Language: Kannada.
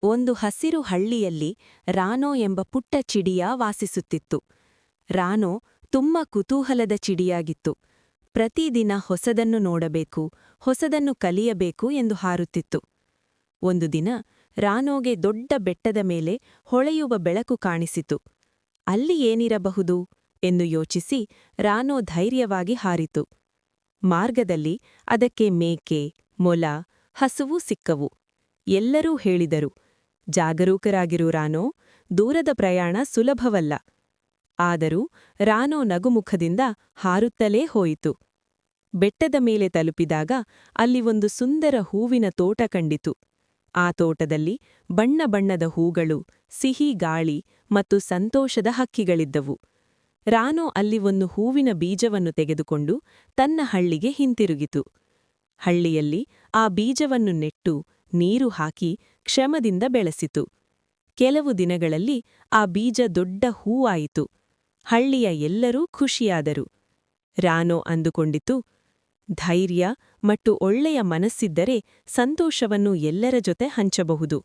ಒಂದು ಹಸಿರು ಹಳ್ಳಿಯಲ್ಲಿ ರಾನೋ ಎಂಬ ಪುಟ್ಟ ಚಿಡಿಯ ವಾಸಿಸುತ್ತಿತ್ತು. ರಾನೋ ತುಂಬ ಕುತೂಹಲದ ಚಿಡಿಯಾಗಿತ್ತು. ಪ್ರತಿದಿನ ಹೊಸದನ್ನು ನೋಡಬೇಕು, ಹೊಸದನ್ನು ಕಲಿಯಬೇಕು ಎಂದು ಹಾರುತ್ತಿತ್ತು. ಒಂದು ದಿನ ರಾನೋಗೆ ದೊಡ್ಡ ಬೆಟ್ಟದ ಮೇಲೆ ಹೊಳೆಯುವ ಬೆಳಕು ಕಾಣಿಸಿತು. ಅಲ್ಲಿ ಏನಿರಬಹುದು ಎಂದು ಯೋಚಿಸಿ ರಾನೋ ಧೈರ್ಯವಾಗಿ ಹಾರಿತು. ಮಾರ್ಗದಲ್ಲಿ ಅದಕ್ಕೆ ಮೇಕೆ, ಮೊಲ, ಹಸುವು ಸಿಕ್ಕವು. ಎಲ್ಲರೂ ಹೇಳಿದರು, ಜಾಗರೂಕರಾಗಿರು ರಾನೋ, ದೂರದ ಪ್ರಯಾಣ ಸುಲಭವಲ್ಲ. ಆದರೂ ರಾನೋ ನಗುಮುಖದಿಂದ ಹಾರುತ್ತಲೇ ಹೋಯಿತು. ಬೆಟ್ಟದ ಮೇಲೆ ತಲುಪಿದಾಗ ಅಲ್ಲಿ ಒಂದು ಸುಂದರ ಹೂವಿನ ತೋಟ ಕಂಡಿತು. ಆ ತೋಟದಲ್ಲಿ ಬಣ್ಣ ಬಣ್ಣದ ಹೂಗಳು, ಸಿಹಿ ಗಾಳಿ ಮತ್ತು ಸಂತೋಷದ ಹಕ್ಕಿಗಳಿದ್ದವು. ರಾನೋ ಅಲ್ಲಿ ಒಂದು ಹೂವಿನ ಬೀಜವನ್ನು ತೆಗೆದುಕೊಂಡು ತನ್ನ ಹಳ್ಳಿಗೆ ಹಿಂತಿರುಗಿತು. ಹಳ್ಳಿಯಲ್ಲಿ ಆ ಬೀಜವನ್ನು ನೆಟ್ಟು, ನೀರು ಹಾಕಿ ಶ್ರಮದಿಂದ ಬೆಳೆಸಿತು. ಕೆಲವು ದಿನಗಳಲ್ಲಿ ಆ ಬೀಜ ದೊಡ್ಡ ಹೂವಾಯಿತು. ಹಳ್ಳಿಯ ಎಲ್ಲರೂ ಖುಷಿಯಾದರು. ರಾನೋ ಅಂದುಕೊಂಡಿತು, ಧೈರ್ಯ ಮತ್ತು ಒಳ್ಳೆಯ ಮನಸ್ಸಿದ್ದರೆ ಸಂತೋಷವನ್ನು ಎಲ್ಲರ ಜೊತೆ ಹಂಚಬಹುದು.